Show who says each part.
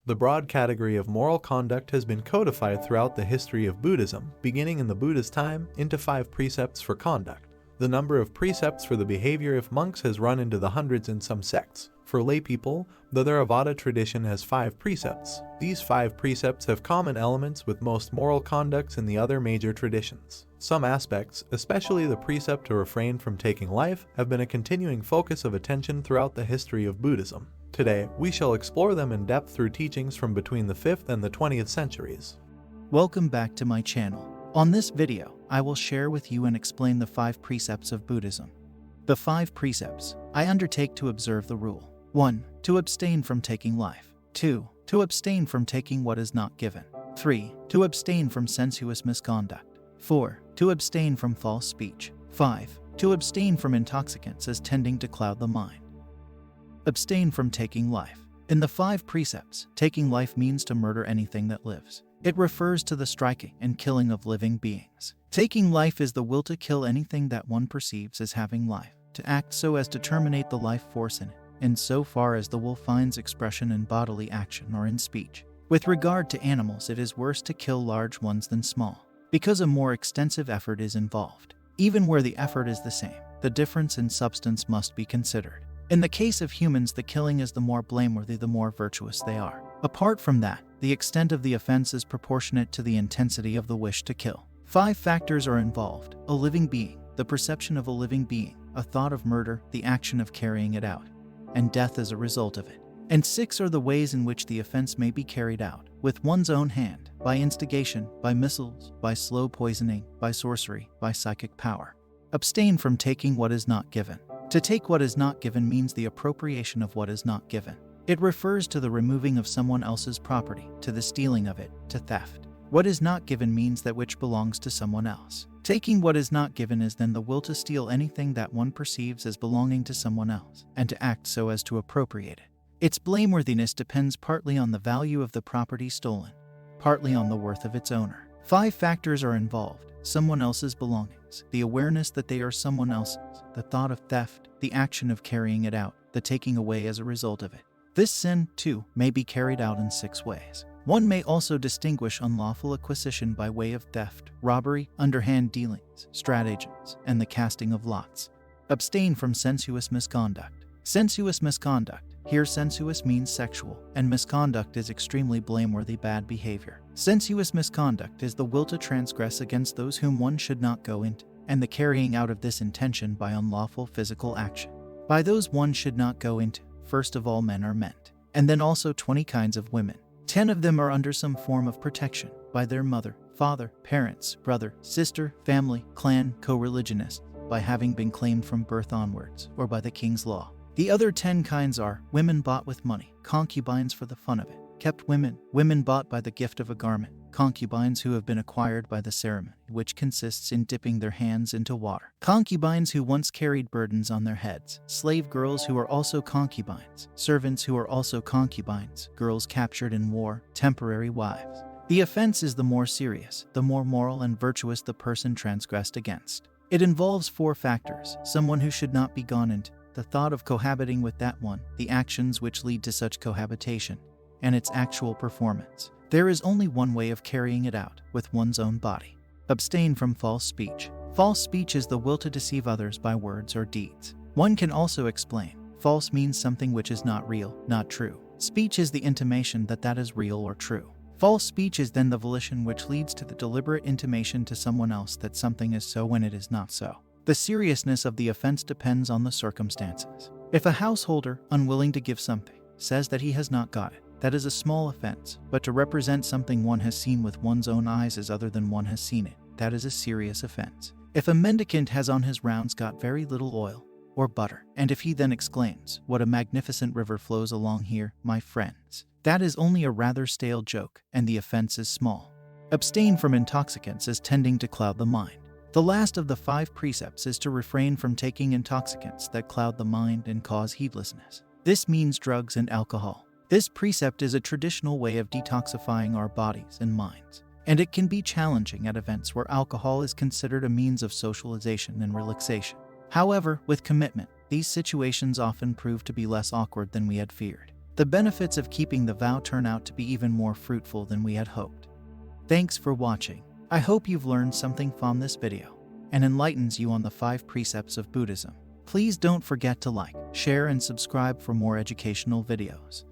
Speaker 1: The broad category of moral conduct has been codified throughout the history of Buddhism, beginning in the Buddha's time, into 5 precepts for conduct. The number of precepts for the behavior of monks has run into the hundreds in some sects. For laypeople, the Theravada tradition has 5 precepts. These 5 precepts have common elements with most moral conducts in the other major traditions. Some aspects, especially the precept to refrain from taking life, have been a continuing focus of attention throughout the history of Buddhism. Today, we shall explore them in depth through teachings from between the 5th and the 20th centuries.
Speaker 2: Welcome back to my channel. On this video, I will share with you and explain the 5 precepts of Buddhism. The 5 precepts. I undertake to observe the rule. 1. To abstain from taking life. 2. To abstain from taking what is not given. 3. To abstain from sensuous misconduct. 4. To abstain from false speech. 5. To abstain from intoxicants as tending to cloud the mind. Abstain from taking life. In the 5 precepts, taking life means to murder anything that lives. It refers to the striking and killing of living beings. Taking life is the will to kill anything that one perceives as having life, to act so as to terminate the life force in it, insofar as the will finds expression in bodily action or in speech. With regard to animals, it is worse to kill large ones than small, because a more extensive effort is involved. Even where the effort is the same, the difference in substance must be considered. In the case of humans, the killing is the more blameworthy the more virtuous they are. Apart from that, the extent of the offense is proportionate to the intensity of the wish to kill. 5 factors are involved: a living being, the perception of a living being, a thought of murder, the action of carrying it out, and death as a result of it. And 6 are the ways in which the offense may be carried out: with one's own hand, by instigation, by missiles, by slow poisoning, by sorcery, by psychic power. Abstain from taking what is not given. To take what is not given means the appropriation of what is not given. It refers to the removing of someone else's property, to the stealing of it, to theft. What is not given means that which belongs to someone else. Taking what is not given is then the will to steal anything that one perceives as belonging to someone else, and to act so as to appropriate it. Its blameworthiness depends partly on the value of the property stolen, partly on the worth of its owner. 5 factors are involved: someone else's belongings, the awareness that they are someone else's, the thought of theft, the action of carrying it out, the taking away as a result of it. This sin, too, may be carried out in 6 ways. One may also distinguish unlawful acquisition by way of theft, robbery, underhand dealings, stratagems, and the casting of lots. Abstain from sensuous misconduct. Sensuous misconduct. Here sensuous means sexual, and misconduct is extremely blameworthy bad behavior. Sensuous misconduct is the will to transgress against those whom one should not go into, and the carrying out of this intention by unlawful physical action. By those one should not go into, first of all men are meant, and then also 20 kinds of women. 10 of them are under some form of protection, by their mother, father, parents, brother, sister, family, clan, co-religionists, by having been claimed from birth onwards, or by the king's law. The other 10 kinds are: women bought with money, concubines for the fun of it, kept women, women bought by the gift of a garment, concubines who have been acquired by the ceremony, which consists in dipping their hands into water, concubines who once carried burdens on their heads, slave girls who are also concubines, servants who are also concubines, girls captured in war, temporary wives. The offense is the more serious, the more moral and virtuous the person transgressed against. It involves 4 factors: someone who should not be gone into, the thought of cohabiting with that one, the actions which lead to such cohabitation, and its actual performance. There is only one way of carrying it out: with one's own body. Abstain from false speech. False speech is the will to deceive others by words or deeds. One can also explain: false means something which is not real, not true. Speech is the intimation that that is real or true. False speech is then the volition which leads to the deliberate intimation to someone else that something is so when it is not so. The seriousness of the offense depends on the circumstances. If a householder, unwilling to give something, says that he has not got it, that is a small offense, but to represent something one has seen with one's own eyes as other than one has seen it, that is a serious offense. If a mendicant has on his rounds got very little oil or butter, and if he then exclaims, "What a magnificent river flows along here, my friends," that is only a rather stale joke, and the offense is small. Abstain from intoxicants as tending to cloud the mind. The last of the 5 precepts is to refrain from taking intoxicants that cloud the mind and cause heedlessness. This means drugs and alcohol. This precept is a traditional way of detoxifying our bodies and minds, and it can be challenging at events where alcohol is considered a means of socialization and relaxation. However, with commitment, these situations often prove to be less awkward than we had feared. The benefits of keeping the vow turn out to be even more fruitful than we had hoped. Thanks for watching. I hope you've learned something from this video and enlightens you on the 5 precepts of Buddhism. Please don't forget to like, share, and subscribe for more educational videos.